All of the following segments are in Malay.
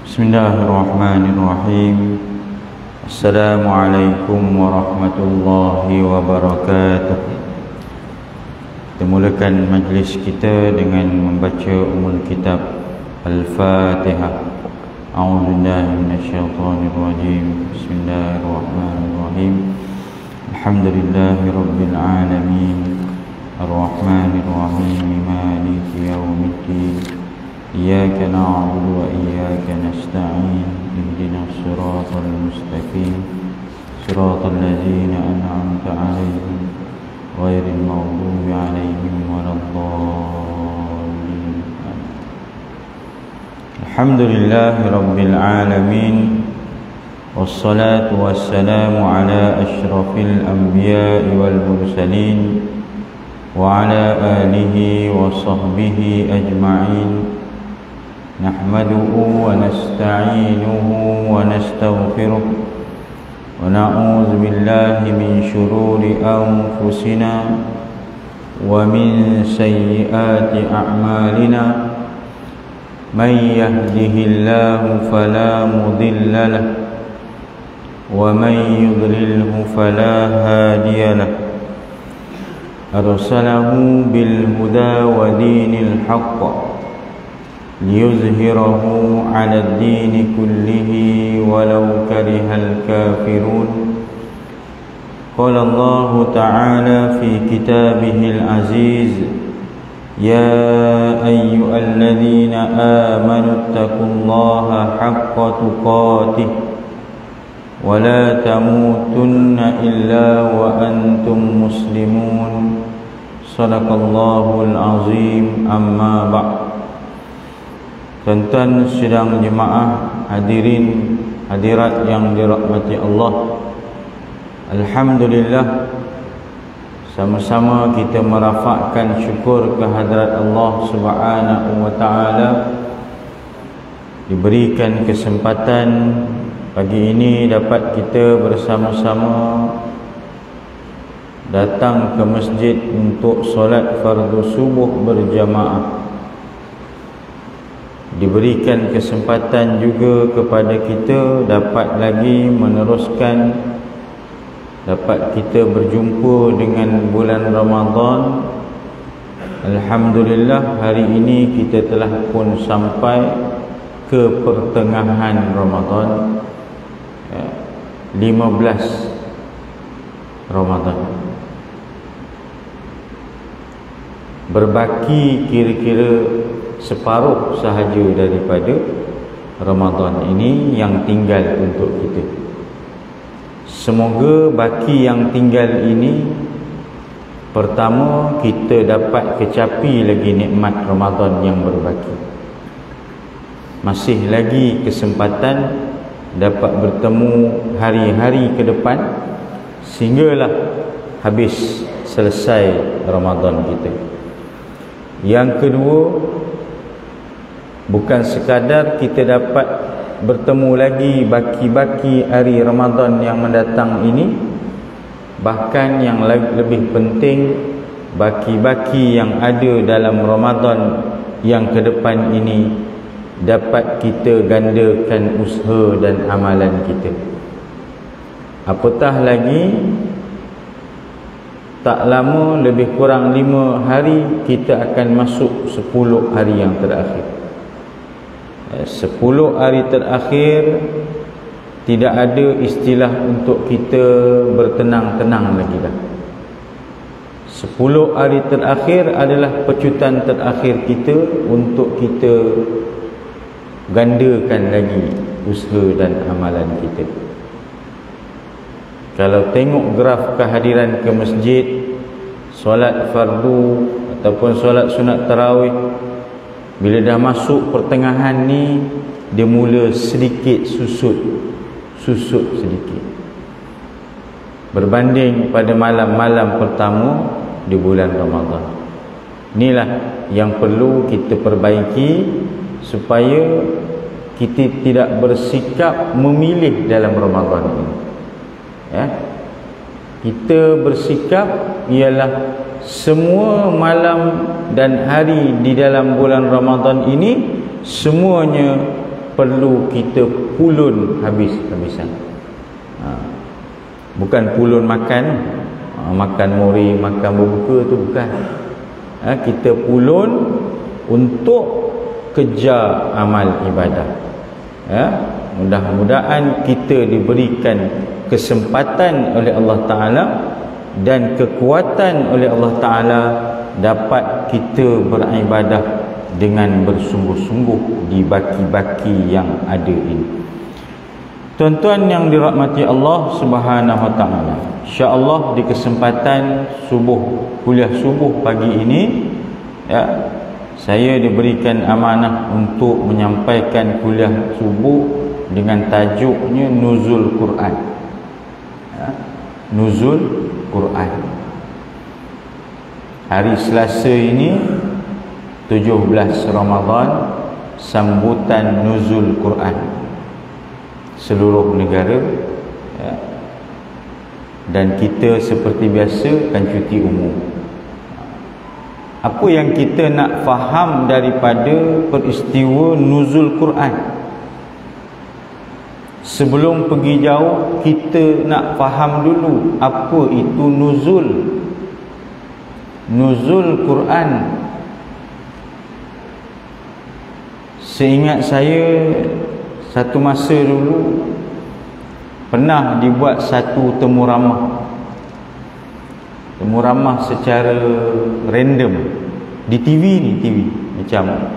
Bismillahirrahmanirrahim. Assalamualaikum warahmatullahi wabarakatuh. Kita mulakan majlis kita dengan membaca Ummul Kitab Al-Fatihah. A'udzubillahi minasyaitonirrajim. Bismillahirrahmanirrahim. Alhamdulillahirabbil alamin. Ar-Rahmanirrahim. Maliki yaumiddin. Iyyaka na'budu wa iyyaka nasta'in. Ihdinas siratal mustaqim. Siratal ladzina an'amta 'alaihim ghairil maghdubi 'alaihim waladdallin. Alhamdulillahirabbil alamin. Wassalatu wassalamu ala asyrafil anbiya'i wal mursalin wa ala alihi wa sahbihi ajma'in. Nahmaduhu wa nasta'inuhu wa nastaghfiruh wa na'udzu billahi min shururi anfusina wa min sayyiati a'malina. Man yahdihillahu fala mudilla lahu wa man yudlilhu fala hadiya lahu. Arsalahu bil huda wa dinil haqq liyuzhirahu 'ala ad-din kullihi walau karihal kafirun. Qala Allah ta'ala fi kitabihil aziz, ya ayyuhalladzina amanu taqullaha haqqa tuqatih wa la tamutunna illa wa antum muslimun. Sadaqallahul azim. Amma ba'd. Tuan-tuan sidang jemaah, hadirin hadirat yang dirahmati Allah, alhamdulillah, sama-sama kita merafakkan syukur kehadrat Allah Subhanahu wa taala. Diberikan kesempatan pagi ini dapat kita bersama-sama datang ke masjid untuk solat fardu subuh berjamaah. Diberikan kesempatan juga kepada kita dapat lagi meneruskan, dapat kita berjumpa dengan bulan Ramadan. Alhamdulillah, hari ini kita telah pun sampai ke pertengahan Ramadan, 15 Ramadan. Berbaki kira-kira separuh sahaja daripada Ramadan ini yang tinggal untuk kita. Semoga baki yang tinggal ini, pertama, kita dapat kecapi lagi nikmat Ramadan yang berbaki. Masih lagi kesempatan dapat bertemu hari-hari ke depan sehinggalah habis selesai Ramadan kita. Yang kedua, bukan sekadar kita dapat bertemu lagi baki-baki hari Ramadan yang mendatang ini, bahkan yang lebih penting, baki-baki yang ada dalam Ramadan yang ke depan ini dapat kita gandakan usaha dan amalan kita. Apatah lagi, tak lama, lebih kurang 5 hari kita akan masuk 10 hari yang terakhir. 10 hari terakhir tidak ada istilah untuk kita bertenang-tenang lagi dah. 10 hari terakhir adalah pecutan terakhir kita untuk kita gandakan lagi usaha dan amalan kita. Kalau tengok graf kehadiran ke masjid, solat fardu ataupun solat sunat tarawih, bila dah masuk pertengahan ni, dia mula sedikit susut sedikit berbanding pada malam-malam pertama di bulan Ramadan. Inilah yang perlu kita perbaiki supaya kita tidak bersikap memilih dalam Ramadan ini. Kita bersikap ialah semua malam dan hari di dalam bulan Ramadan ini semuanya perlu kita pulun habis-habisan. Bukan pulun makan, makan mori, makan berbuka tu bukan. Kita pulun untuk kejar amal ibadah. Mudah-mudahan kita diberikan kesempatan oleh Allah Ta'ala dan kekuatan oleh Allah Ta'ala dapat kita beribadah dengan bersungguh-sungguh di baki-baki yang ada ini. Tuan-tuan yang dirahmati Allah Subhanahu Wa Ta'ala, insya-Allah di kesempatan kuliah subuh pagi ini, saya diberikan amanah untuk menyampaikan kuliah subuh dengan tajuknya Nuzul Quran. Nuzul Quran. Hari Selasa ini 17 Ramadan, sambutan Nuzul Quran seluruh negara, dan kita seperti biasa akan cuti umum. Apa yang kita nak faham daripada peristiwa Nuzul Quran? Sebelum pergi jauh, kita nak faham dulu apa itu nuzul. Nuzul Quran, seingat saya satu masa dulu pernah dibuat satu temu ramah secara random di TV macam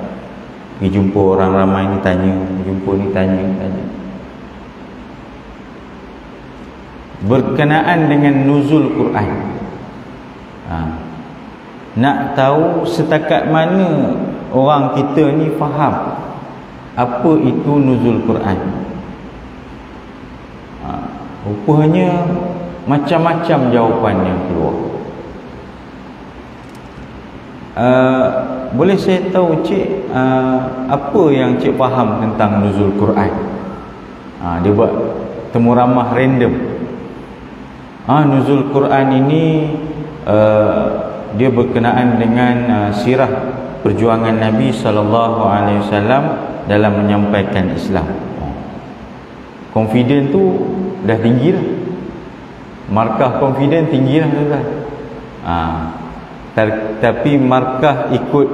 pergi jumpa orang ramai ni tanya, jumpa ni tanya berkenaan dengan nuzul Quran. Nak tahu setakat mana orang kita ni faham apa itu nuzul Quran. Rupanya macam-macam jawapan yang keluar. Boleh saya tahu cik, apa yang cik faham tentang nuzul Quran? Dia buat temu ramah random. Nuzul Quran ini dia berkenaan dengan sirah perjuangan Nabi SAW dalam menyampaikan Islam. Confident tu dah tinggi dah. Markah confident tinggi dah. Tapi markah ikut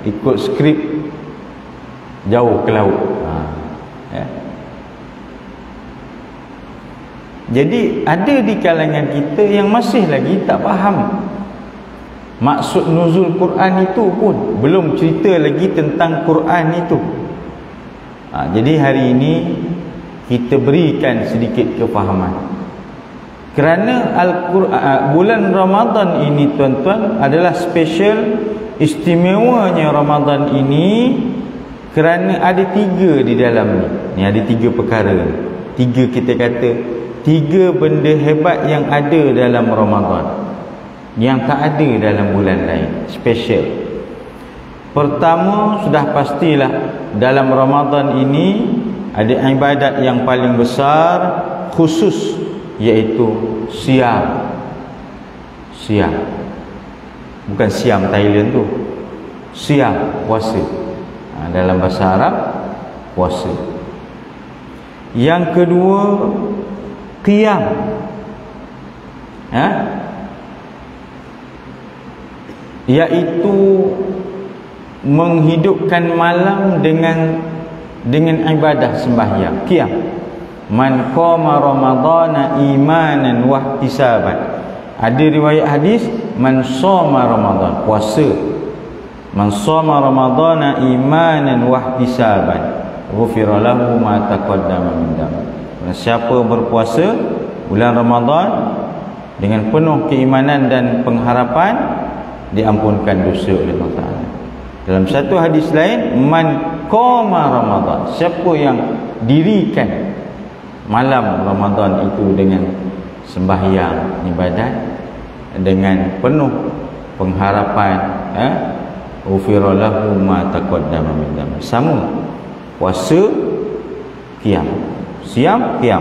ikut skrip jauh ke laut. Jadi ada di kalangan kita yang masih lagi tak faham maksud nuzul Quran itu pun. Belum cerita lagi tentang Quran itu. Jadi hari ini kita berikan sedikit kefahaman. Kerana bulan Ramadan ini tuan-tuan adalah special, istimewanya Ramadan ini kerana ada 3 di dalam ni. Ada 3 perkara. 3 kita kata 3 benda hebat yang ada dalam Ramadan yang tak ada dalam bulan lain, special. Pertama, sudah pastilah dalam Ramadan ini ada ibadat yang paling besar khusus, iaitu siam. Bukan siam Thailand tu. Siam, puasa. Dalam bahasa Arab, puasa. Yang kedua, qiyam. Iaitu menghidupkan malam dengan ibadah sembahyang, qiyam. Man qama ramadhana imanan wa ihtisaban. Ada riwayat hadis man shoma ramadan, puasa. Man shoma ramadhana imanan wa ihtisaban ghufira lahu ma taqaddama min dhanbi. Siapa berpuasa bulan Ramadan dengan penuh keimanan dan pengharapan, diampunkan dosa oleh Allah Ta'ala. Dalam satu hadis lain, man qama Ramadan, siapa yang dirikan malam Ramadan itu dengan sembahyang ibadat dengan penuh pengharapan, ghufira lahu ma taqaddama min dhanbi. Sama, puasa, qiyam. Siang, qiyam.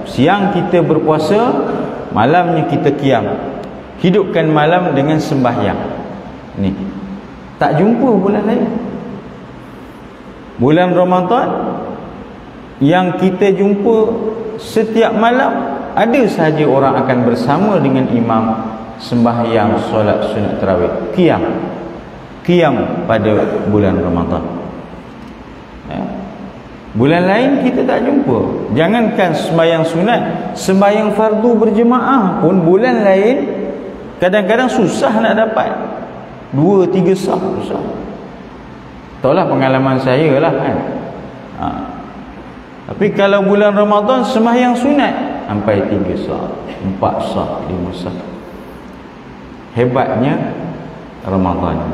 Siang kita berpuasa, malamnya kita qiyam. Hidupkan malam dengan sembahyang. Ni Tak jumpa bulan lain. Bulan Ramadan yang kita jumpa setiap malam, ada sahaja orang akan bersama dengan imam sembahyang solat sunat tarawih, qiyam pada bulan Ramadan. Bulan lain kita tak jumpa. Jangankan sembahyang sunat, sembahyang fardu berjemaah pun bulan lain kadang-kadang susah nak dapat 2-3 saf, susah. Taulah pengalaman saya lah kan. Tapi kalau bulan Ramadan sembahyang sunat sampai 3 saf, 4 saf, 5 saf. Hebatnya Ramadan.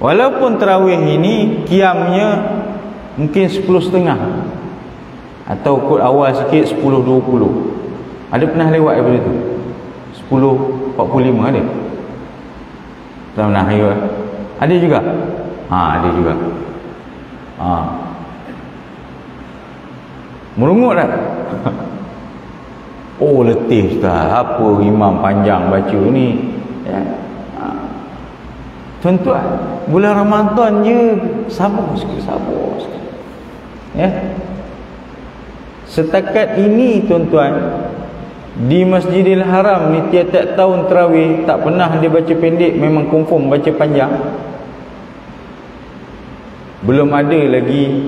Walaupun tarawih ini qiyamnya mungkin 10.30 atau kot awal sikit 10.20. Ada pernah lewat daripada tu 10.45 ada? Tak pernah lewat? Ada juga? Ada juga. Merungut tak? Oh letih Ustaz, apa imam panjang baca ni ya. Tuan-tuan, bulan Ramadan je sabar sikit, ya. Setakat ini tuan-tuan, di Masjidil Haram ni tiap-tiap tahun tarawih tak pernah dia baca pendek, memang confirm baca panjang. Belum ada lagi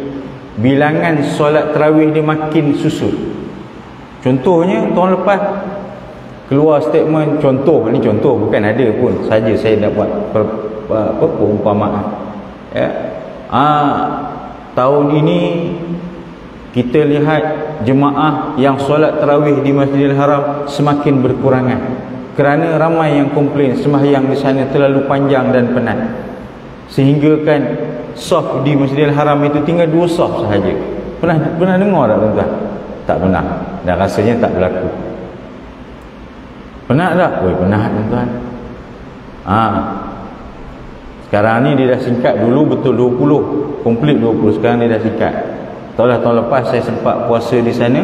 bilangan solat tarawih dia makin susut. Contohnya tahun lepas keluar statement, contoh ni contoh, bukan ada pun, saja saya dah buat perumpamaan ya. Tahun ini kita lihat jemaah yang solat tarawih di Masjidil Haram semakin berkurangan kerana ramai yang komplain sembahyang di sana terlalu panjang dan penat, sehingga kan saf di Masjidil Haram itu tinggal 2 saf sahaja. Pernah dengar tak tuan-tuan? Tak pernah. Dan rasanya tak berlaku. Pernah tak? Pernah tuan-tuan. Sekarang ni dia dah singkat. Dulu betul 20, komplit 20. Sekarang dia dah singkat. Tahulah tahun lepas saya sempat puasa di sana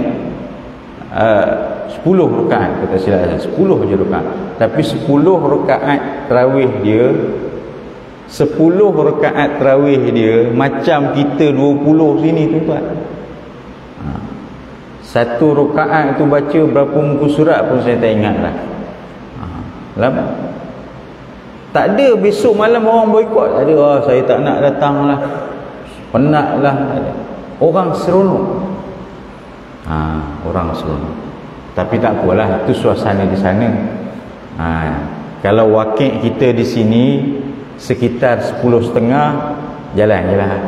10 rakaat, kata silap saya, 10 je rakaat. Tapi 10 rakaat tarawih dia, 10 rakaat tarawih dia macam kita 20 sini tuan-tuan. Satu rakaat tu baca berapa muka surat pun saya tak ingat lah. Lama. Tak ada besok malam orang boikot. Tak ada, saya tak nak datang lah, penat lah. Orang seronok. Orang seronok. Tapi tak apalah, itu suasana di sana. Kalau wakil kita di sini sekitar 10.30, jalan-jalan.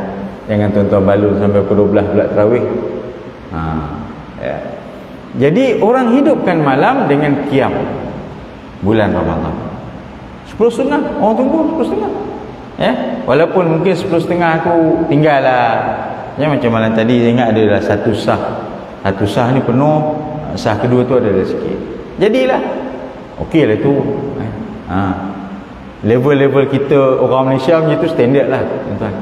Jangan tuan-tuan balun sampai pukul 12 pula tarawih. Ya. Jadi orang hidupkan malam dengan qiyam bulan Ramadan. 10.30 orang tunggu 10.30 ya. Walaupun mungkin 10.30 aku tinggal lah ya, macam malam tadi saya ingat adalah satu sah ni penuh, sah kedua tu ada sikit, jadilah okey lah tu. Level-level kita orang Malaysia macam tu standard lah tuan-tuan.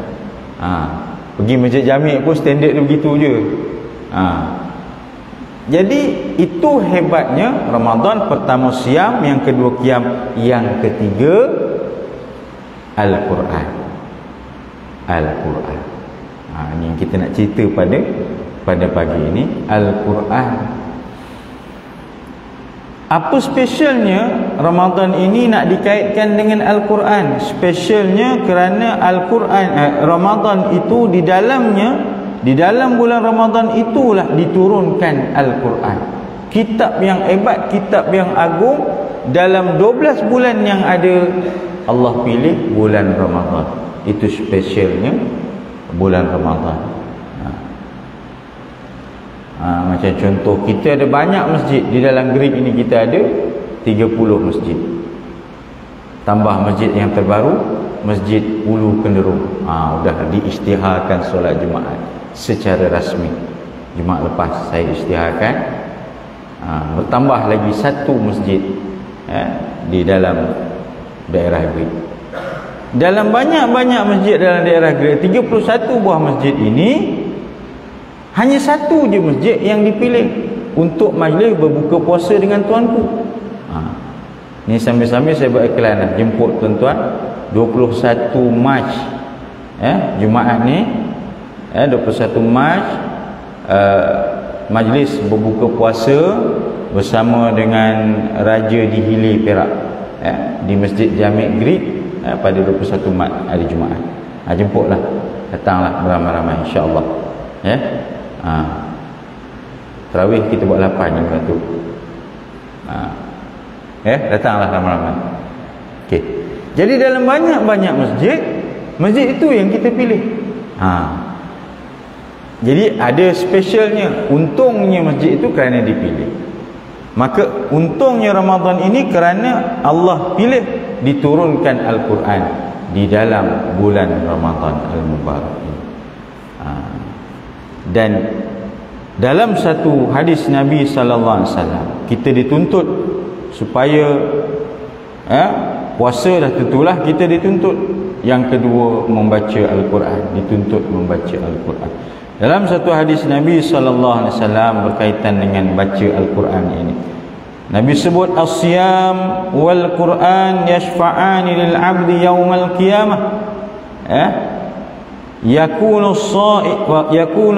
Pergi masjid Jami' pun standard dia begitu je. Jadi itu hebatnya Ramadan. Pertama siam, yang kedua qiyam, yang ketiga Al-Quran. Ini yang kita nak cerita pada pagi ini, Al-Quran. Apa spesialnya Ramadan ini nak dikaitkan dengan Al-Quran? Spesialnya kerana Al-Quran, Ramadan itu di dalam bulan Ramadan itulah diturunkan Al-Quran. Kitab yang hebat, kitab yang agung. Dalam 12 bulan yang ada, Allah pilih bulan Ramadan. Itu spesialnya bulan Ramadan. Macam contoh, kita ada banyak masjid. Di dalam Greek ini kita ada 30 masjid. Tambah masjid yang terbaru, Masjid Ulu Kenderung. Dah diisytiharkan solat Jumaat secara rasmi. Jumaat lepas saya isytiharkan. Bertambah lagi satu masjid di dalam daerah Greek. Dalam banyak-banyak masjid dalam daerah Greek, 31 buah masjid ini, hanya satu je masjid yang dipilih untuk majlis berbuka puasa dengan tuanku. Ni sambil-sambil saya buat iklan lah, jemput tuan-tuan 21 Mac Jumaat ni 21 Mac majlis berbuka puasa bersama dengan Raja di Hilir Perak di Masjid Jami' Grid pada 21 Mac hari Jumaat. Jemputlah, datanglah beramai-ramai insya-Allah. Tarawih kita buat 8 juga tu. Datanglah ramai-ramai. Okey. Jadi dalam banyak-banyak masjid itu yang kita pilih. Jadi ada spesialnya. Untungnya masjid itu kerana dipilih. Maka untungnya Ramadan ini kerana Allah pilih diturunkan Al-Quran di dalam bulan Ramadan Al-Mubarak ini. Dan dalam satu hadis Nabi sallallahu alaihi wasallam kita dituntut supaya puasa dah tentulah kita dituntut. Yang kedua membaca Al-Quran, dituntut membaca Al-Quran. Dalam satu hadis Nabi sallallahu alaihi wasallam berkaitan dengan baca Al-Quran ini, Nabi sebut as-siyam wal Quran yashfa'ani lil 'abdi yaumal qiyamah. Yakunu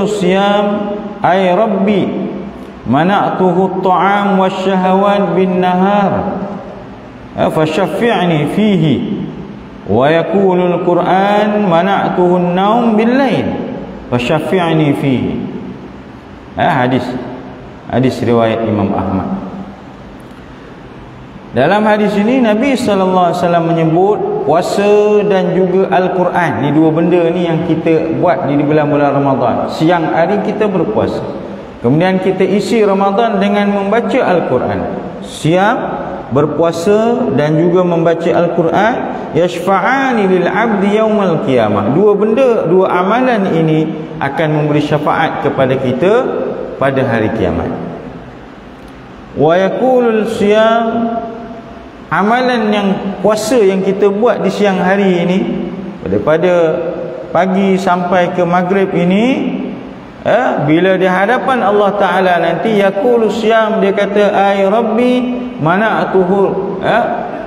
siyam ay rabbi mana'tuhu at-ta'am wasyahawat bin nahar fashaffi'ni fihi wa yakunu al-Quran mana'tuhu an-naum bil lail fashaffi'ni fihi. Hadis riwayat Imam Ahmad. Dalam hadis ini Nabi sallallahu alaihi wasallam menyebut puasa dan juga Al-Quran. Ni dua benda ni yang kita buat di bulan-bulan Ramadan. Siang hari kita berpuasa, kemudian kita isi Ramadan dengan membaca Al-Quran. Siang berpuasa dan juga membaca Al-Quran, yashfa'ani lil 'abdi yaumal qiyamah. Dua benda, dua amalan ini akan memberi syafaat kepada kita pada hari kiamat. Wa yaqulul siyam, amalan yang puasa yang kita buat di siang hari ini, daripada pagi sampai ke maghrib ini, bila di hadapan Allah Ta'ala nanti, yaqulu siyam, dia kata ay rabbi mana'tuhu,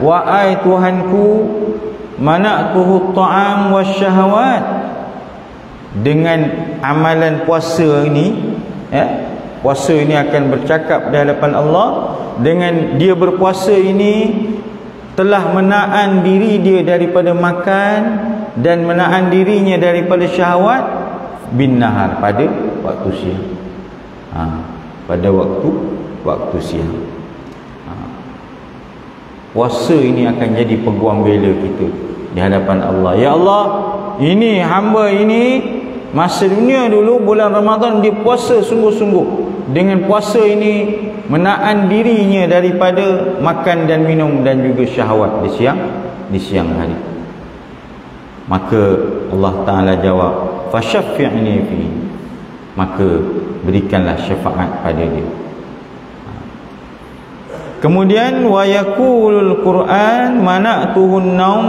wa ay Tuhanku mana'tuhu ta'am wasyahawat. Dengan amalan puasa ini, puasa ini akan bercakap di hadapan Allah. Dengan dia berpuasa ini telah menahan diri dia daripada makan dan menahan dirinya daripada syahwat bin nahar, pada waktu siang. Pada waktu siang. Puasa ini akan jadi peguam bela kita di hadapan Allah. Ya Allah, ini hamba ini masa dunia dulu bulan Ramadan dia puasa sungguh-sungguh. Dengan puasa ini menahan dirinya daripada makan dan minum dan juga syahwat di siang hari. Maka Allah Ta'ala jawab, fashaffi'ni fi, maka berikanlah syafaat pada dia. Kemudian wa yaqulul Quran mana'tuhun naum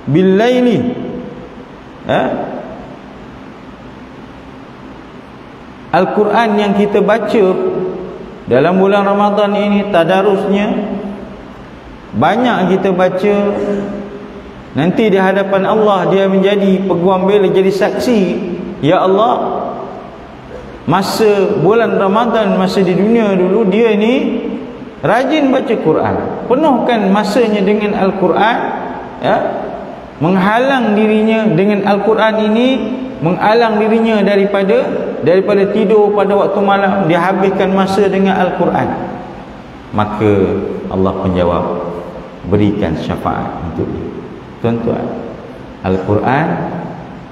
bil laili. Al-Quran yang kita baca dalam bulan Ramadan ini, tadarusnya banyak kita baca, nanti di hadapan Allah dia menjadi peguam bela, jadi saksi. Ya Allah, masa bulan Ramadan, masa di dunia dulu dia ni rajin baca Quran, penuhkan masanya dengan Al-Quran, menghalang dirinya dengan Al-Quran ini, menghalang dirinya daripada tidur pada waktu malam, dia habiskan masa dengan Al-Quran. Maka Allah menjawab, berikan syafaat untuk dia. Tuan-tuan, Al-Quran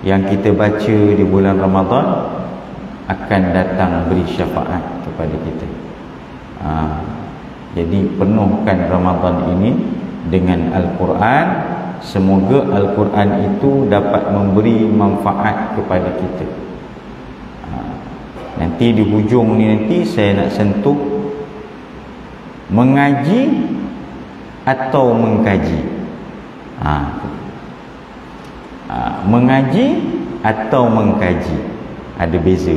yang kita baca di bulan Ramadan akan datang beri syafaat kepada kita. Jadi penuhkan Ramadan ini dengan Al-Quran. Semoga Al-Quran itu dapat memberi manfaat kepada kita. Nanti di hujung ni nanti saya nak sentuh mengaji atau mengkaji. Mengaji atau mengkaji, ada beza.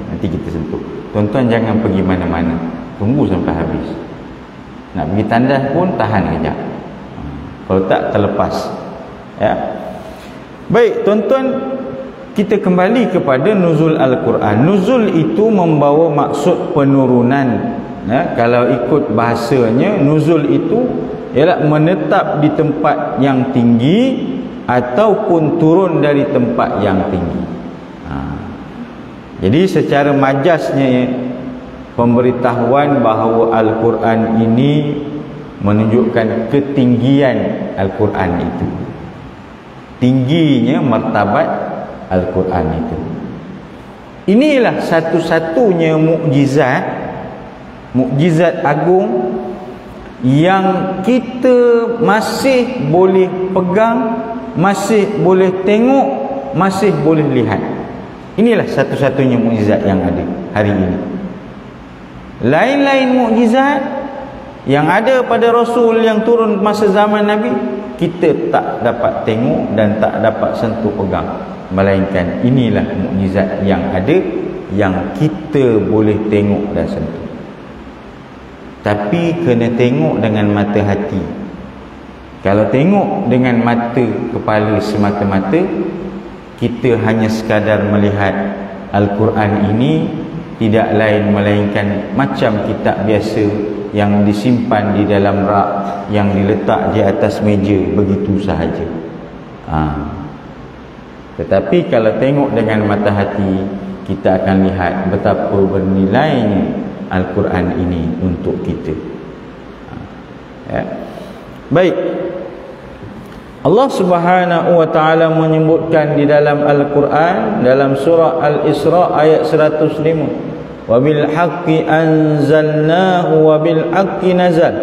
Nanti kita sentuh. Tuan-tuan jangan pergi mana-mana, tunggu sampai habis. Nak pergi tandas pun tahan kejap, kalau tak terlepas. Ya. Baik, tuan-tuan, kita kembali kepada nuzul Al-Quran. Nuzul itu membawa maksud penurunan. Ya, kalau ikut bahasanya, nuzul itu ialah menetap di tempat yang tinggi ataupun turun dari tempat yang tinggi. Jadi secara majasnya, pemberitahuan bahawa Al-Quran ini menunjukkan ketinggian Al-Quran itu, tingginya martabat Al-Quran itu. Inilah satu-satunya mukjizat agung yang kita masih boleh pegang, masih boleh tengok, masih boleh lihat. Inilah satu-satunya mukjizat yang ada hari ini. Lain-lain mukjizat yang ada pada Rasul yang turun masa zaman Nabi, kita tak dapat tengok dan tak dapat sentuh pegang. Melainkan inilah mukjizat yang ada, yang kita boleh tengok dan sentuh. Tapi kena tengok dengan mata hati. Kalau tengok dengan mata kepala semata-mata, kita hanya sekadar melihat Al-Quran ini tidak lain melainkan macam kitab biasa yang disimpan di dalam rak, yang diletak di atas meja begitu sahaja. Tetapi kalau tengok dengan mata hati, kita akan lihat betapa bernilainya Al-Quran ini untuk kita. Ya. Baik, Allah Subhanahu wa taala menyebutkan di dalam Al-Quran, dalam surah Al-Isra ayat 105, wa bil haqqi anzalnahu wa bil haqqi nazal,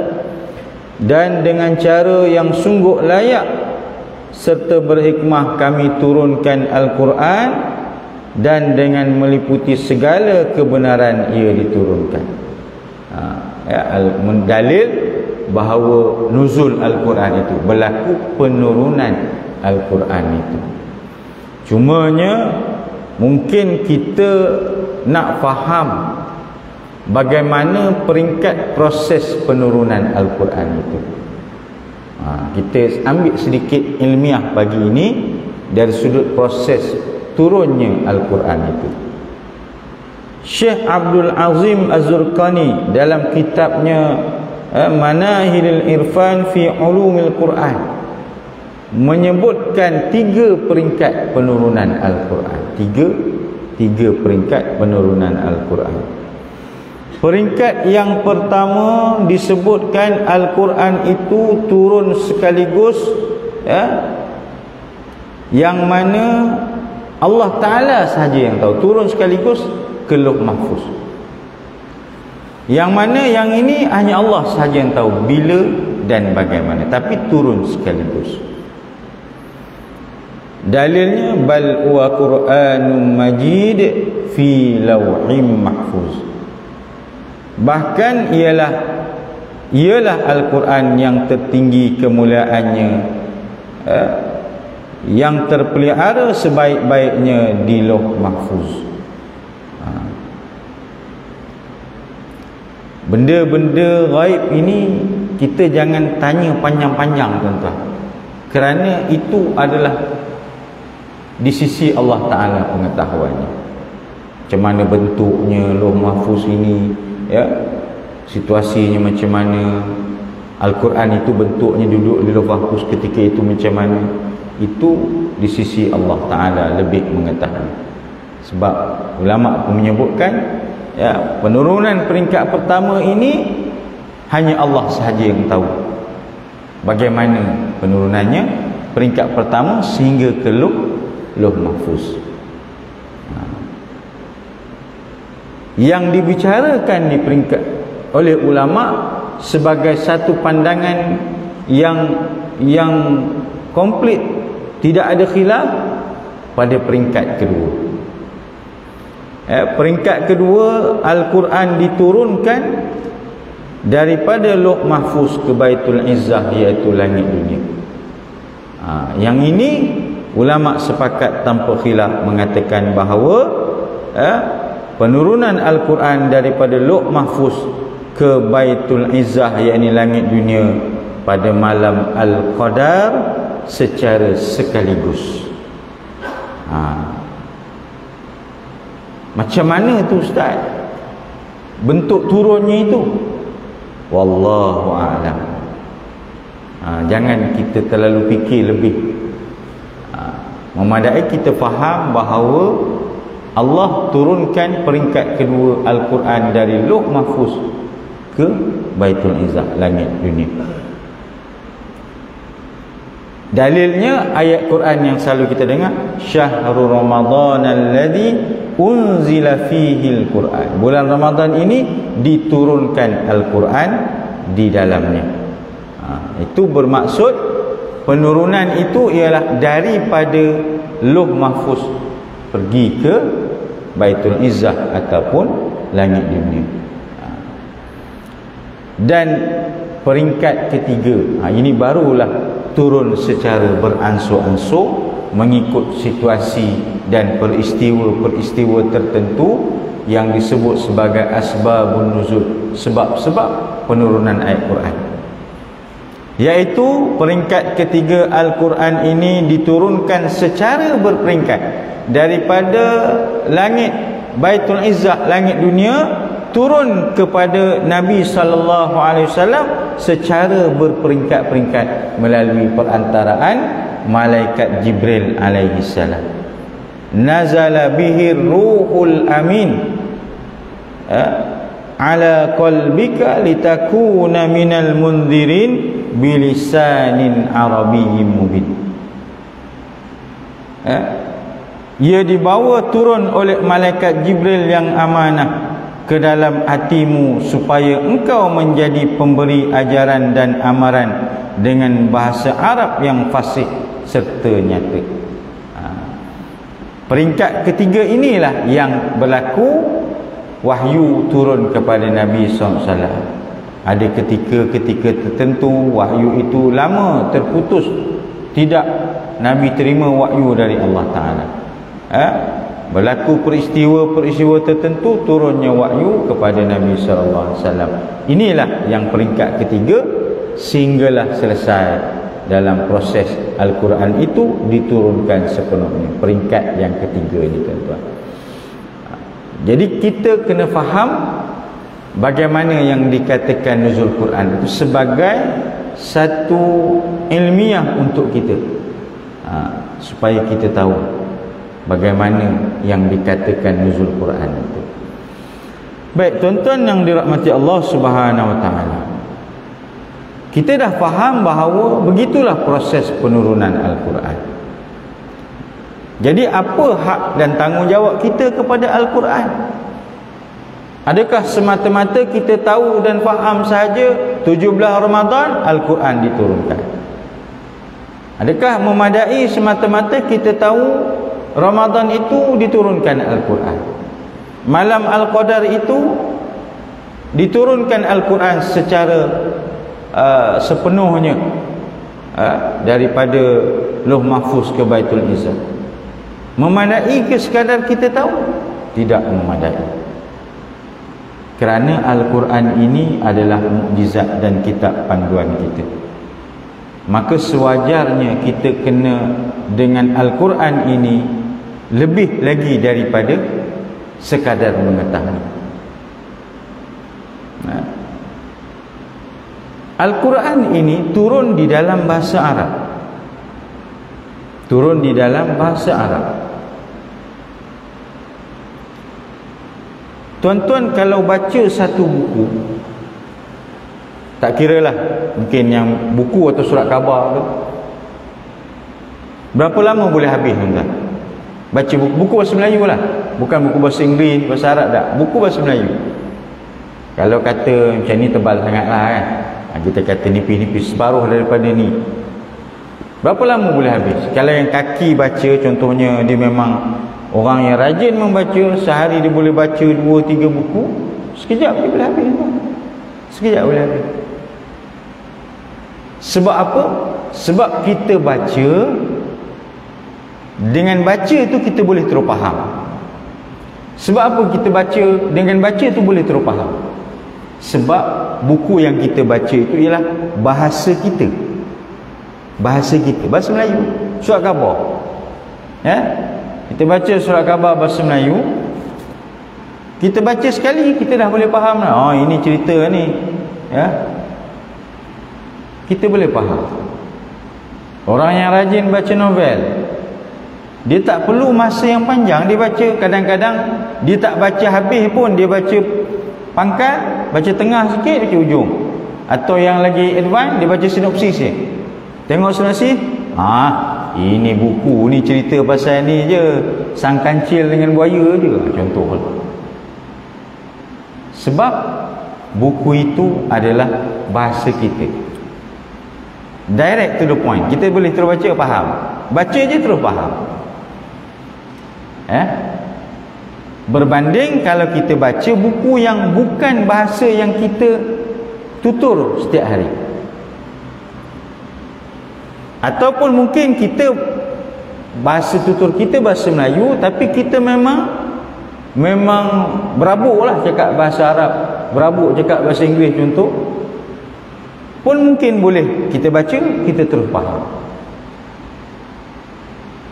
dan dengan cara yang sungguh layak serta berhikmah kami turunkan Al-Quran, dan dengan meliputi segala kebenaran ia diturunkan. Dalil bahawa nuzul Al-Quran itu berlaku, penurunan Al-Quran itu. Cumanya mungkin kita nak faham bagaimana peringkat proses penurunan Al-Quran itu. Kita ambil sedikit ilmiah pagi ini dari sudut proses turunnya Al-Quran itu. Syekh Abdul Azim Az-Zurqani dalam kitabnya Manahilul Irfan fi Ulumil Quran menyebutkan 3 peringkat penurunan Al-Quran. Tiga peringkat penurunan Al-Quran. Peringkat yang pertama disebutkan Al-Quran itu turun sekaligus, yang mana Allah Ta'ala sahaja yang tahu, turun sekaligus ke Lauh Mahfuz. Yang mana yang ini hanya Allah sahaja yang tahu bila dan bagaimana, tapi turun sekaligus. Dalilnya bal huwa Qur'anun Majid fi Lauhim Mahfuz. Bahkan ialah Al-Quran yang tertinggi kemuliaannya, yang terpelihara sebaik-baiknya di Lauh Mahfuz. Benda-benda gaib ini kita jangan tanya panjang-panjang, tuan-tuan, kerana itu adalah di sisi Allah Ta'ala pengetahuannya. Macam mana bentuknya Lauh Mahfuz ini, situasinya macam mana, Al-Quran itu bentuknya duduk di Lauh Mahfuz ketika itu macam mana, itu di sisi Allah Ta'ala lebih mengetahui. Sebab ulama pun menyebutkan, penurunan peringkat pertama ini hanya Allah sahaja yang tahu bagaimana penurunannya, peringkat pertama sehingga ke Lauh Mahfuz. Yang dibicarakan di peringkat oleh ulama sebagai satu pandangan yang komplit, tidak ada khilaf, pada peringkat kedua. Peringkat kedua, Al-Quran diturunkan daripada Lauh Mahfuz ke Baitul Izzah, iaitu langit dunia. Yang ini ulama sepakat tanpa khilaf mengatakan bahawa penurunan Al-Quran daripada Lauh Mahfuz ke Baitul Izzah, iaitu langit dunia, pada malam Al-Qadar secara sekaligus. Macam mana tu Ustaz bentuk turunnya itu? Wallahu a'lam. Jangan kita terlalu fikir lebih. Memadai kita faham bahawa Allah turunkan peringkat kedua Al-Quran dari Lauh Mahfuz ke Baitul Izzah, langit dunia. Dalilnya ayat Quran yang selalu kita dengar, Syahrul Ramadan alladhi unzila fihi al-Quran. Bulan Ramadan ini diturunkan Al-Quran di dalamnya. Itu bermaksud penurunan itu ialah daripada Lauh Mahfuz pergi ke Baitul Izzah ataupun langit dunia. Dan peringkat ketiga, ini barulah turun secara beransur-ansur mengikut situasi dan peristiwa-peristiwa tertentu yang disebut sebagai asbabun nuzul, sebab-sebab penurunan ayat Quran. Iaitu peringkat ketiga Al-Quran ini diturunkan secara berperingkat daripada langit Baitul Izzah, langit dunia, turun kepada Nabi sallallahu alaihi wasallam secara berperingkat-peringkat melalui perantaraan malaikat Jibril alaihi salam. Nazala bihi ruhul amin ala qalbika litakuna minal munzirin bilisanin arabiyyin mubin. Ia dibawa turun oleh malaikat Jibril yang amanah ke dalam hatimu supaya engkau menjadi pemberi ajaran dan amaran dengan bahasa Arab yang fasih serta nyata. Peringkat ketiga inilah yang berlaku wahyu turun kepada Nabi SAW. Ada ketika-ketika tertentu wahyu itu lama terputus, tidak Nabi terima wahyu dari Allah Ta'ala. Berlaku peristiwa-peristiwa tertentu, turunnya wahyu kepada Nabi SAW. Inilah yang peringkat ketiga, sehinggalah selesai dalam proses Al-Quran itu diturunkan sepenuhnya. Peringkat yang ketiga ini, tuan-tuan. Jadi kita kena faham bagaimana yang dikatakan nuzul Quran itu sebagai satu ilmiah untuk kita, supaya kita tahu bagaimana yang dikatakan nuzul Quran itu. Baik, tuan-tuan yang dirahmati Allah Subhanahu wa taala. Kita dah faham bahawa begitulah proses penurunan Al-Quran. Jadi apa hak dan tanggungjawab kita kepada Al-Quran? Adakah semata-mata kita tahu dan faham sahaja 17 Ramadan Al-Quran diturunkan? Adakah memadai semata-mata kita tahu Ramadan itu diturunkan Al-Quran? Malam Al-Qadar itu diturunkan Al-Quran secara sepenuhnya daripada Lauh Mahfuz ke Baitul Izzah. Memadai ke sekadar kita tahu? Tidak memadai. Kerana Al-Quran ini adalah mukjizat dan kitab panduan kita. Maka sewajarnya kita kena dengan Al-Quran ini lebih lagi daripada sekadar mengetahui. Al-Quran ini turun di dalam bahasa Arab. Turun di dalam bahasa Arab. Tuan-tuan kalau baca satu buku, tak kiralah mungkin yang buku atau surat khabar tu, berapa lama boleh habis tuan-tuan? Baca buku bahasa Melayu lah, bukan buku bahasa Inggeris, bahasa Arab tak, buku bahasa Melayu. Kalau kata macam ni tebal sangat lah kan, kita kata nipis-nipis, separuh daripada ni, berapa lama boleh habis? Kalau yang kaki baca contohnya, dia memang orang yang rajin membaca, sehari dia boleh baca 2-3 buku, sekejap dia boleh habis. Sekejap boleh habis. Sebab apa? Sebab kita baca, dengan baca tu kita boleh terus faham. Sebab apa kita baca? Dengan baca tu boleh terus faham. Sebab buku yang kita baca itu ialah bahasa kita. bahasa kita, bahasa Melayu, surat khabar. Ya? Kita baca surat khabar bahasa Melayu, kita baca sekali kita dah boleh faham dah. Oh, ini cerita ni. Ya. Kita boleh faham. Orang yang rajin baca novel, dia tak perlu masa yang panjang dia baca. Kadang-kadang dia tak baca habis pun, dia baca pangkal, baca tengah sikit, baca ujung. Atau yang lagi advance, dia baca sinopsis je. Tengok sinopsis, ini buku ni cerita pasal ni je, sang kancil dengan buaya je, contoh. Sebab buku itu adalah bahasa kita, direct to the point. Kita boleh terus baca, faham. Baca je terus faham. Berbanding kalau kita baca buku yang bukan bahasa yang kita tutur setiap hari. Ataupun mungkin kita bahasa tutur kita bahasa Melayu, tapi kita memang berabuk lah cakap bahasa Arab, berabuk cakap bahasa Inggeris contoh, pun mungkin boleh kita baca, kita terus faham.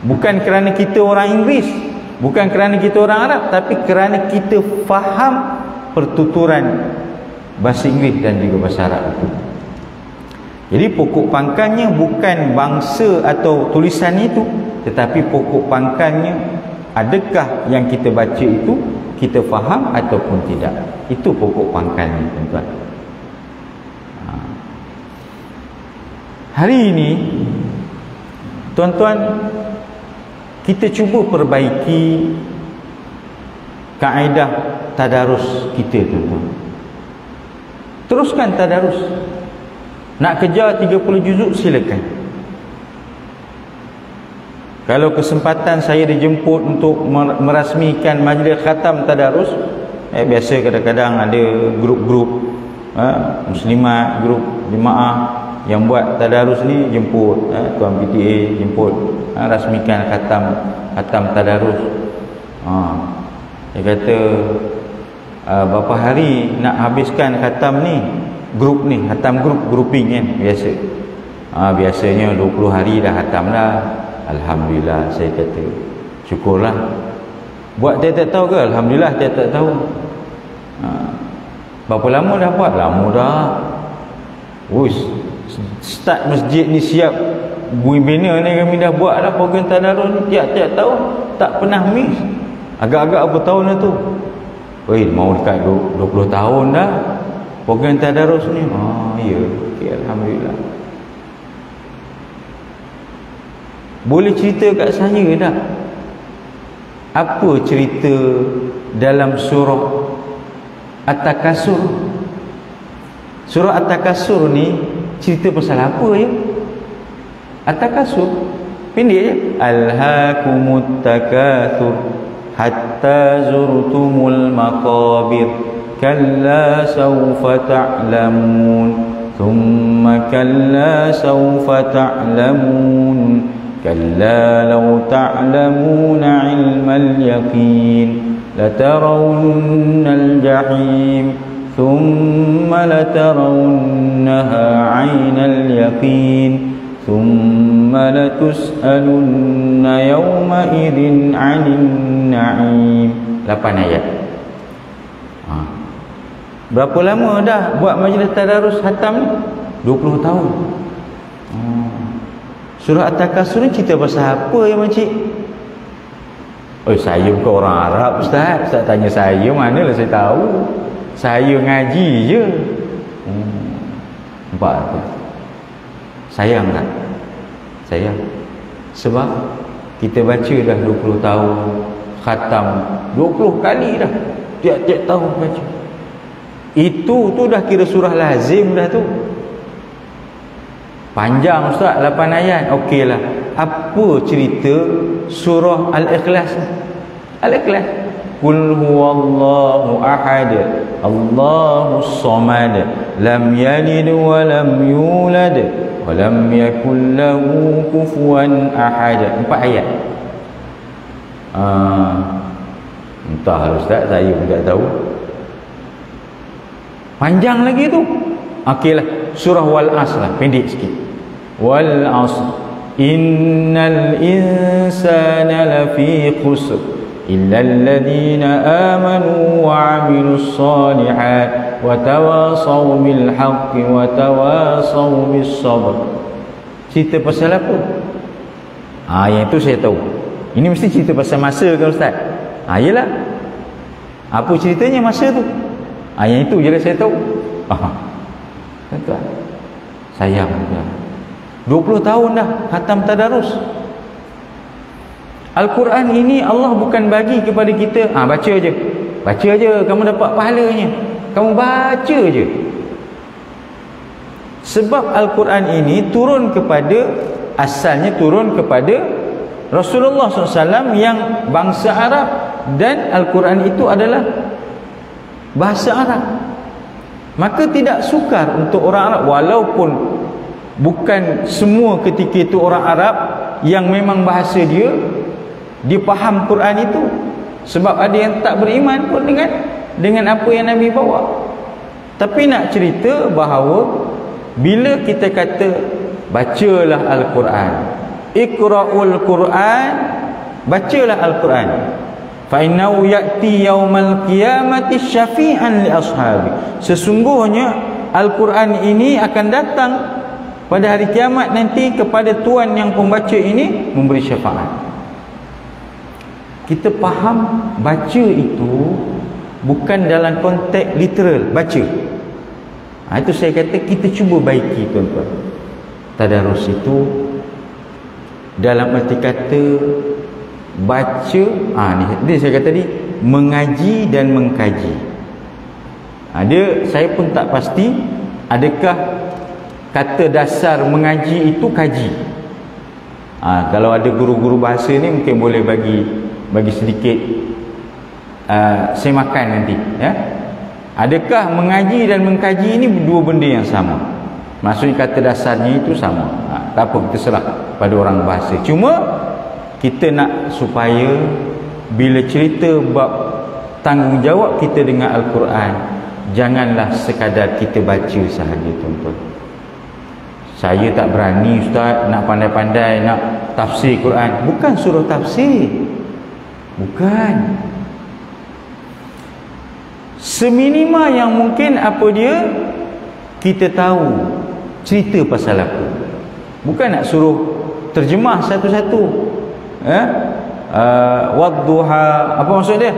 Bukan kerana kita orang Inggeris, bukan kerana kita orang Arab, tapi kerana kita faham pertuturan bahasa Inggeris dan juga bahasa Arab itu. Jadi pokok pangkalnya bukan bangsa atau tulisan itu, tetapi pokok pangkalnya adakah yang kita baca itu kita faham ataupun tidak. Itu pokok pangkalnya, tuan-tuan. Hari ini tuan-tuan, kita cuba perbaiki kaedah tadarus kita, tuan-tuan. Teruskan tadarus. Nak kejar 30 juzuk, silakan. Kalau kesempatan saya dijemput untuk merasmikan majlis khatam tadarus, biasa kadang-kadang ada grup-grup muslimat, grup jemaah yang buat tadarus ni jemput, tuan PTA jemput, rasmikan khatam tadarus. Dia kata berapa hari nak habiskan khatam ni, grup ni, khatam grouping kan, biasa. Biasanya 20 hari dah khatam dah. Alhamdulillah, saya kata syukurlah. Buat tiap-tiap tahu ke? Alhamdulillah, tiap-tiap tahu. Berapa lama dah buat? Lama dah. Start masjid ni siap, bina ni kami dah buat dah program tadarus ni tiap-tiap tahun, tak pernah miss. Agak-agak apa tahun dah tu? Mau dekat 20 tahun dah program tadarus ni. Ya, okay, alhamdulillah. Boleh cerita kat saya dah apa cerita dalam surah At-Takasur. Surah At-Takasur ni cerita pasal apa ya? At-Takasur pendek je. Alhaakumut takatsur hatta zurtumul maqabir kalla sawfa ta'lamun thumma kalla sawfa ta'lamun kalla law ta'lamuna 'ilmal yaqin latarawunnal jahim thumma latarawunnaha 'ainal yaqin thumma latus'alunna yawma idzin 'anil na'im. 8 ayat. Berapa lama dah buat majlis tadarus khatam ni? 20 tahun. Surah At-Takasur ni cerita pasal apa ya makcik? Saya bukan orang Arab, Ustaz. Ustaz tanya saya, manalah saya tahu. Saya ngaji je. Nampak tu? Sayang tak? Sayang. Sebab kita baca dah 20 tahun, khatam 20 kali dah, tiap-tiap tahun baca. Itu tu dah kira surah lazim dah tu. Panjang Ustaz, 8 ayat. Okeylah. Apa cerita surah Al-Ikhlas? Al-Ikhlas. Qul huwallahu ahad, Allahus samad, lam yalid wa lam yulad wa lam yakul lahu kufuwan ahad. 4 ayat. Entah Ustaz, saya pun tak tahu. Panjang lagi tu. Okeylah, surah Wal Asr lah, pendek sikit. wal 'ashr innal insana lafi khusr illa alladhina amanu wa 'amilus shalihat wa tawasaw bil haqqi wa tawasaw bis sabr. Cerita pasal apa? Yang itu saya tahu. Ini mesti cerita pasal masa kan ustaz? Yalah. Apa ceritanya masa tu? Yang itu je lah saya tahu. Tuan-tuan, sayang dia. 20 tahun dah khatam tadarus. Al-Quran ini Allah bukan bagi kepada kita baca je. Baca je kamu dapat pahalanya. Kamu baca je. Sebab Al-Quran ini turun kepada, asalnya turun kepada Rasulullah SAW yang bangsa Arab, dan Al-Quran itu adalah bahasa Arab. Maka tidak sukar untuk orang Arab, walaupun bukan semua ketika itu orang Arab yang memang bahasa dia faham Quran itu. Sebab ada yang tak beriman pun dengan apa yang Nabi bawa. Tapi nak cerita bahawa bila kita kata bacalah Al-Quran, iqra'ul Quran, bacalah Al-Quran, fa innahu ya'ti yaumal qiyamati syafi'an li ashabi, sesungguhnya Al-Quran ini akan datang pada hari kiamat nanti kepada tuan yang pembaca ini memberi syafaat. Kita faham baca itu bukan dalam konteks literal baca. Itu saya kata kita cuba baiki tuan-tuan. Tadarus itu dalam arti kata baca, ni saya kata tadi mengaji dan mengkaji. Saya pun tak pasti adakah kata dasar mengaji itu kaji. Kalau ada guru-guru bahasa ni mungkin boleh bagi sedikit semakan nanti ya. Adakah mengaji dan mengkaji ini dua benda yang sama? Maksudnya kata dasarnya itu sama. Tak apa, kita serah pada orang bahasa. Cuma kita nak supaya bila cerita bab tanggungjawab kita dengan Al-Quran, janganlah sekadar kita baca sahaja tuan-tuan. Saya tak berani ustaz nak pandai-pandai nak tafsir Quran. Bukan suruh tafsir, bukan. Seminima yang mungkin apa dia, kita tahu cerita pasal apa. Bukan nak suruh terjemah satu-satu. Wadduha, apa maksud dia?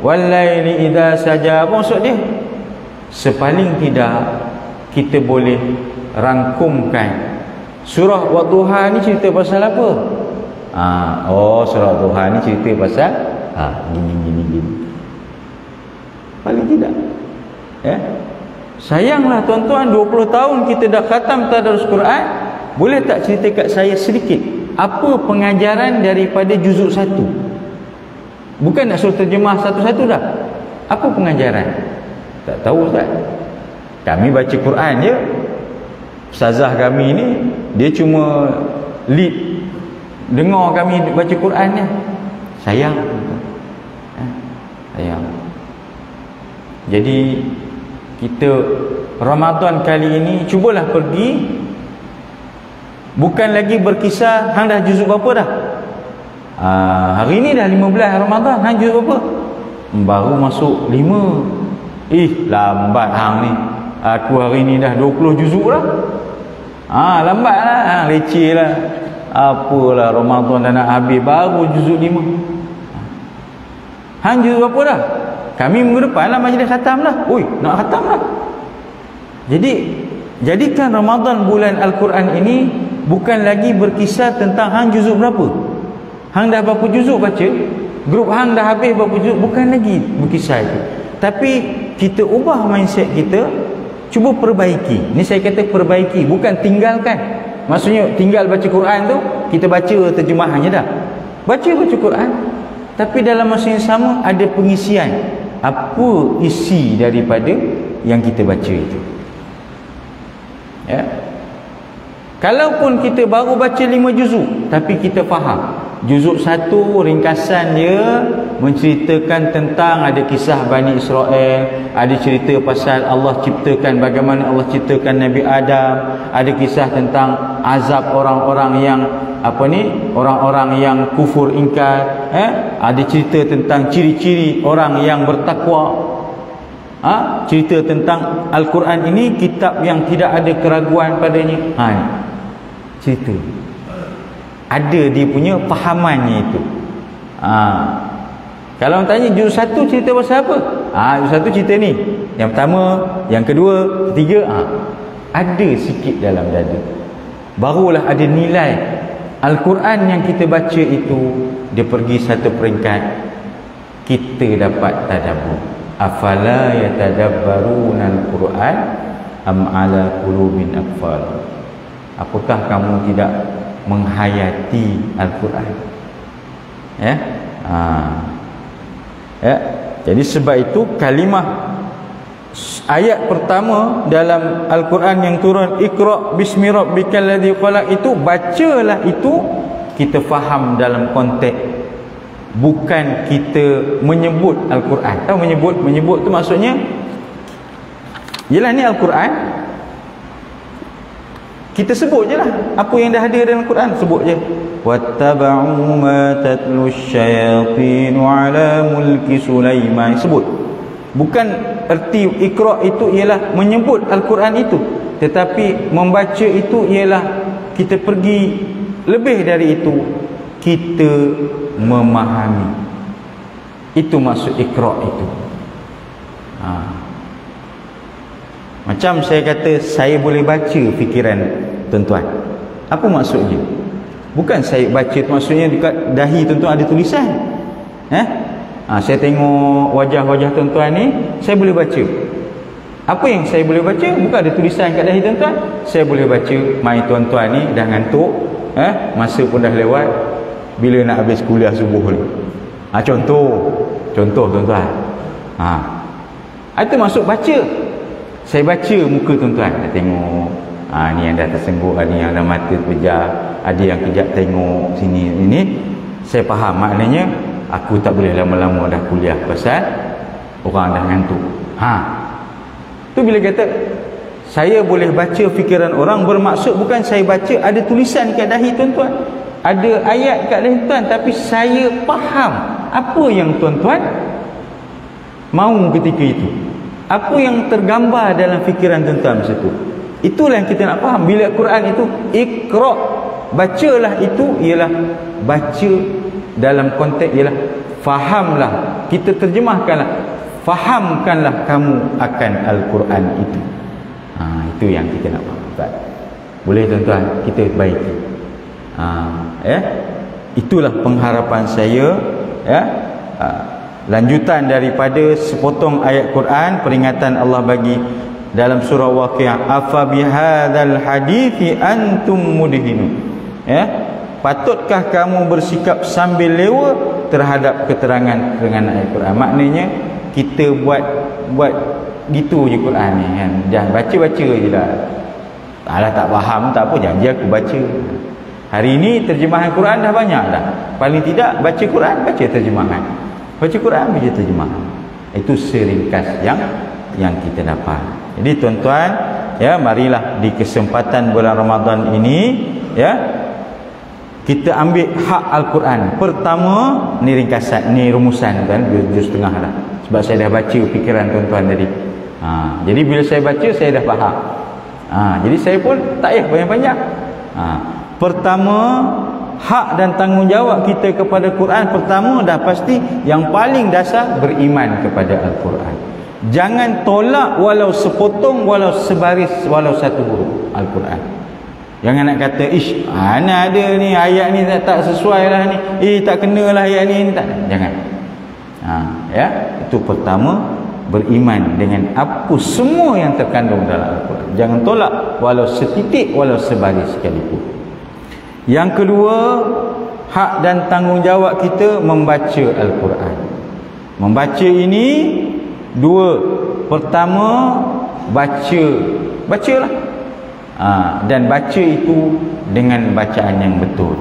Walaili idza saja, apa maksud dia? Sepaling tidak kita boleh rangkumkan surah Wadduha ni cerita pasal apa? Surah Wadduha ni cerita pasal gini. Paling tidak sayanglah tuan-tuan, 20 tahun kita dah khatam tadarus Quran. Boleh tak cerita kat saya sedikit apa pengajaran daripada juzuk 1? Bukan nak suruh terjemah satu-satu dah. Apa pengajaran? Tak tahu ustaz. Kami baca Quran je. Ustazah kami ni dia cuma lead dengar kami baca Quran je. Sayang. Sayang. Jadi kita Ramadan kali ini cubalah pergi, bukan lagi berkisah hang dah juzuk berapa dah. Hari ni dah 15 Ramadan, hang juzuk berapa? Baru masuk 5. Lambat hang ni. Aku hari ni dah 20 juzuk dah. Lambat lah, leceh lah. Apalah Ramadan dah nak habis baru juzuk 5. Hang juzuk berapa dah? Kami minggu depan lah majlis khatam lah. Nak khatam lah. Jadi jadikan Ramadan bulan Al-Quran ini bukan lagi berkisah tentang hang juzuk berapa, hang dah berapa juzuk baca, grup hang dah habis berapa juzuk. Bukan lagi berkisah itu. Tapi kita ubah mindset kita, cuba perbaiki. Ni saya kata perbaiki, bukan tinggalkan. Maksudnya tinggal baca Quran tu, kita baca terjemahannya dah. Baca Quran, tapi dalam masa yang sama ada pengisian. Apa isi daripada yang kita baca itu? Kalaupun kita baru baca 5 juzuk, tapi kita faham juzuk 1 ringkasan dia menceritakan tentang ada kisah Bani Israel, ada cerita pasal Allah ciptakan, bagaimana Allah ciptakan Nabi Adam, ada kisah tentang azab orang-orang yang orang-orang yang kufur ingkar, ada cerita tentang ciri-ciri orang yang bertakwa. Cerita tentang Al-Quran ini kitab yang tidak ada keraguan padanya. Cerita ada dia punya fahamannya itu. Kalau orang tanya juz 1 cerita pasal apa? Juz 1 cerita ni. Yang pertama, yang kedua, ketiga, ada sikit dalam dada. Barulah ada nilai. Al-Quran yang kita baca itu, dia pergi satu peringkat, kita dapat tadabbur. Afala yatadabbaruna al-Quran am ala qulubin aqfal. Apakah kamu tidak menghayati Al-Quran? Jadi sebab itu kalimah ayat pertama dalam Al-Quran yang turun, Iqra bismi rabbikal ladzi khalaq, itu bacalah itu, kita faham dalam konteks, bukan kita menyebut Al-Quran. Tahu menyebut tu maksudnya yalah ni Al-Quran, kita sebut je lah apa yang dah ada dalam Al-Quran, sebut je. Wattaba'u ma tatlu syayatin ala mulki Sulaiman, sebut. Bukan erti Iqra itu ialah menyebut Al-Quran itu, tetapi membaca itu ialah kita pergi lebih dari itu, kita memahami. Itu maksud Iqra itu. Macam saya kata, saya boleh baca fikiran tuan-tuan. Apa maksudnya? Bukan saya baca maksudnya dekat dahi tuan-tuan ada tulisan. Saya tengok wajah-wajah tuan-tuan ni, saya boleh baca. Apa yang saya boleh baca? Bukan ada tulisan kat dahi tuan-tuan. Saya boleh baca, mai tuan-tuan ni dah ngantuk, masa pun dah lewat, bila nak habis kuliah subuh ni. Contoh tuan-tuan. Itu maksud baca. Saya baca muka tuan-tuan, dah tengok, ni yang dah tersengguk, ada yang dah mata pejam, ada yang kejap tengok sini ini. Saya faham maknanya aku tak boleh lama-lama dah kuliah pasal orang dah ngantuk. Tu bila kata saya boleh baca fikiran orang, bermaksud bukan saya baca ada tulisan kat dahi tuan-tuan, ada ayat kat dahi tuan, tapi saya faham apa yang tuan-tuan mahu ketika itu, apa yang tergambar dalam fikiran tuan-tuan masa itu. Itulah yang kita nak faham. Bila Quran itu Iqra, bacalah, itu ialah baca dalam konteks ialah fahamlah, kita terjemahkanlah, fahamkanlah kamu akan Al-Quran itu. Itu yang kita nak faham. Boleh tuan-tuan kita baiki. Itulah pengharapan saya, lanjutan daripada sepotong ayat Quran, peringatan Allah bagi dalam surah Waqiah, afa bihadzal hadithi antum mudhinun. Patutkah kamu bersikap sambil lewa terhadap keterangan dengan ayat Quran? Maknanya kita buat gitu je Quran ni kan, jangan baca-baca je lah. Alah tak faham, tak apa, janji aku baca. Hari ini terjemahan Quran dah banyak dah. Paling tidak baca Quran, baca terjemahan. Baca Quran, baca terjemahan. Itu seringkas yang kita dapat. Jadi tuan-tuan, marilah di kesempatan bulan Ramadan ini, kita ambil hak Al-Quran. Pertama, ni ringkasan, ni rumusan kan, juz setengah lah. Sebab saya dah baca fikiran tuan-tuan tadi. Jadi bila saya baca, saya dah faham. Jadi saya pun tak payah banyak-banyak. Pertama, hak dan tanggungjawab kita kepada Quran, pertama dah pasti yang paling dasar, beriman kepada Al-Quran. Jangan tolak walau sepotong, walau sebaris, walau satu huruf Al-Quran. Jangan nak kata, mana ada ni ayat ni tak sesuai lah ni, tak kena lah ayat ni, tak. Jangan. Itu pertama, beriman dengan apa semua yang terkandung dalam Al-Quran. Jangan tolak walau setitik, walau sebaris sekalipun. Yang kedua, hak dan tanggungjawab kita membaca Al-Quran. Membaca ini dua. Pertama, bacalah. Dan baca itu dengan bacaan yang betul.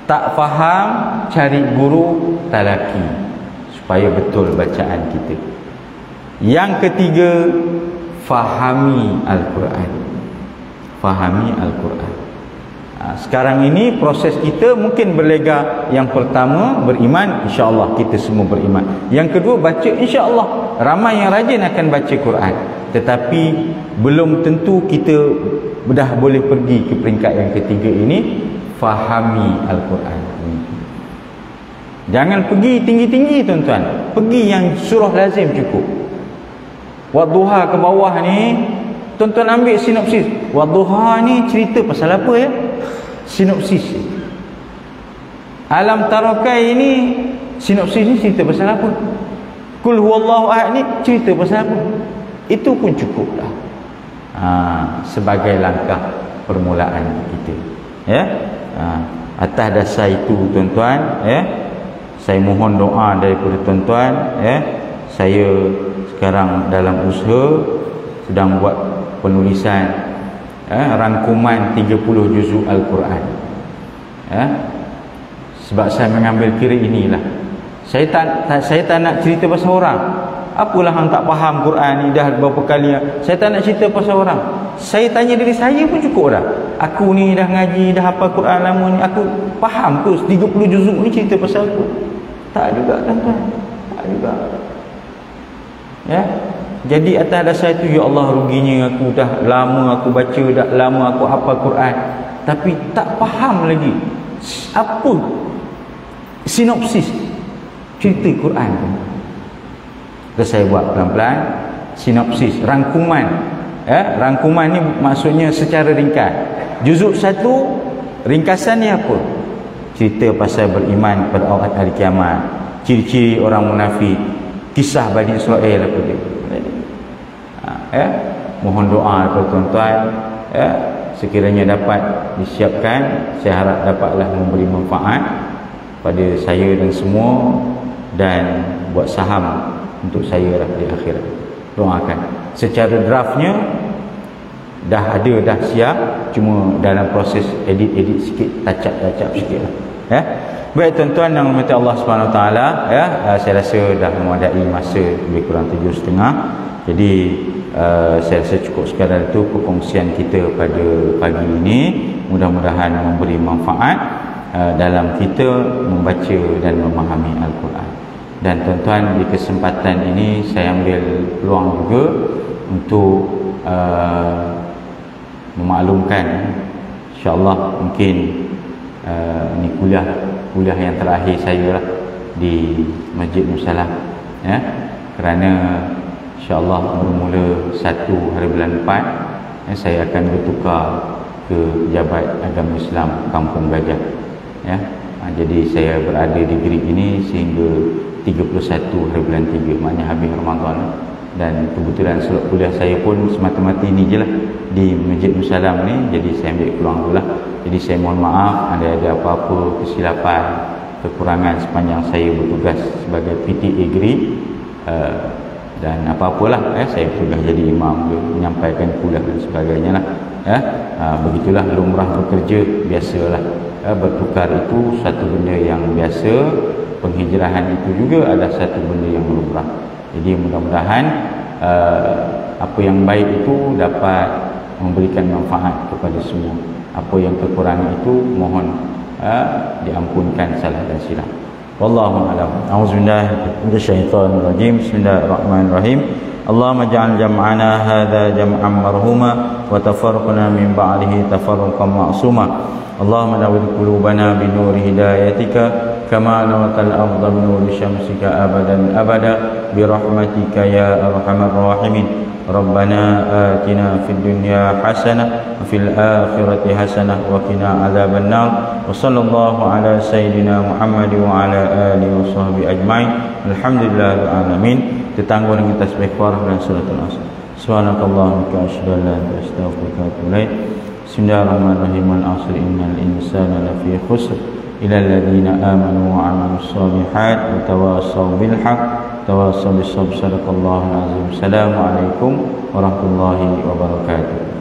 Tak faham, cari guru talaki supaya betul bacaan kita. Yang ketiga, fahami Al-Quran. Fahami Al-Quran. Sekarang ini proses kita mungkin berlega. Yang pertama, beriman, insya-Allah kita semua beriman. Yang kedua, baca, insya-Allah ramai yang rajin akan baca Quran. Tetapi belum tentu kita dah boleh pergi ke peringkat yang ketiga ini, fahami Al-Quran. Jangan pergi tinggi-tinggi tuan-tuan. Pergi yang surah lazim cukup. Wadduha ke bawah ni, tuan-tuan ambil sinopsis. Wadduha ni cerita pasal apa ya? Sinopsis. Alam Tarakai ni, sinopsis ni cerita pasal apa? Kul huwallahu ahad ni cerita pasal apa? Itu pun cukup dah. Sebagai langkah permulaan kita. Ya. Atas dasar itu tuan-tuan, ya, saya mohon doa daripada tuan-tuan, ya. Saya sekarang dalam usaha sedang buat penulisan rangkuman 30 juzuk Al-Quran. Sebab saya mengambil kira inilah. Saya tak nak cerita pasal orang. Apalah hang tak faham Quran ni dah berapa kali. Saya tak nak cerita pasal orang. Saya tanya diri saya pun cukup dah. Aku ni dah ngaji, dah hafal Quran lama ni, aku faham ke 30 juzuk ni cerita pasal aku? Tak juga tuan-tuan. Tak juga. Ya. Jadi atas dasar itu, ya Allah, ruginya aku dah lama aku baca, dah lama aku hafal Quran, tapi tak faham lagi apa sinopsis cerita Quran tu. Terus saya buat pelan-pelan sinopsis, rangkuman. Rangkuman ni maksudnya secara ringkas. Juzuk 1 ringkasan ni apa? Cerita pasal beriman pada hari kiamat, ciri-ciri orang munafik, kisah Bani Israel apa dia. Mohon doa kepada tuan-tuan, sekiranya dapat disiapkan, saya harap dapatlah memberi manfaat pada saya dan semua, dan buat saham untuk saya lah di akhirat. Doakan. Secara draftnya dah ada, dah siap, cuma dalam proses edit sikit, touch up sikit lah. Baik tuan-tuan yang dirahmati Allah Subhanahu Wa Taala, saya rasa dah memadai masa lebih kurang 7.30. Jadi saya rasa cukup sekadar itu perkongsian kita pada pagi ini. Mudah-mudahan memberi manfaat dalam kita membaca dan memahami Al-Quran. Dan tuan-tuan, di kesempatan ini saya ambil peluang juga untuk memaklumkan, insya-Allah mungkin ini kuliah yang terakhir saya lah di Masjid Nusalah, ya, kerana insya-Allah bermula 1 hari bulan 4 saya akan bertukar ke Pejabat Agama Islam Kampung Gajah, ya. Jadi saya berada di Gerik ini sehingga 31 hari bulan 3, maknanya habis Ramadan. Dan kebetulan slot kuliah saya pun semata-mata ini je lah, di Masjid Nusalam ni. Jadi saya ambil peluang tu lah. Jadi saya mohon maaf ada apa-apa kesilapan, kekurangan sepanjang saya bertugas sebagai PTA Gerik. Dan apa-apalah, saya bertugas jadi imam, menyampaikan kuliah dan sebagainya lah. Begitulah lumrah bekerja, biasalah. Bertukar itu satu benda yang biasa, penghijrahan itu juga adalah satu benda yang lumrah. Jadi mudah-mudahan apa yang baik itu dapat memberikan manfaat kepada semua. Apa yang kekurangan itu mohon diampunkan salah dan silap. Wallahu a'lam. A'udzubillahi minasyaitonir rajim. Bismillahirrahmanirrahim. Allahumma ja'al jam'ana hadza jam'an marhuma wa tafarraqna min ba'dihi tafarruqan ma'suma. Allahumma nawwir qulubana bi nuri hidayatika kama nawwirtal arda bi nuri syamsika abadan abada bi rahmatika ya arhamar rahimin. Rabbana atina fid dunya hasanah wa fil akhirati hasanah wa qina adzaban nar. Wa sallallahu ala sayidina Muhammad wa ala alihi wa sahbihi ajmain. Alhamdulillahil alamin. Ditangguh dengan tasbih farah dan suratul asr. Subhanakallahumma wa asyhadu an la ilaha illa anta astaghfiruka wa atubu ilaik. Bismillahirrahmanirrahim. Al-'asr innal insana lafi khusr illa alladhina amanu wa 'amilus solihat wa tawassaw bil haqq tawassaw bis sabr. Sadaqallahul azim. Assalamualaikum warahmatullahi wabarakatuh.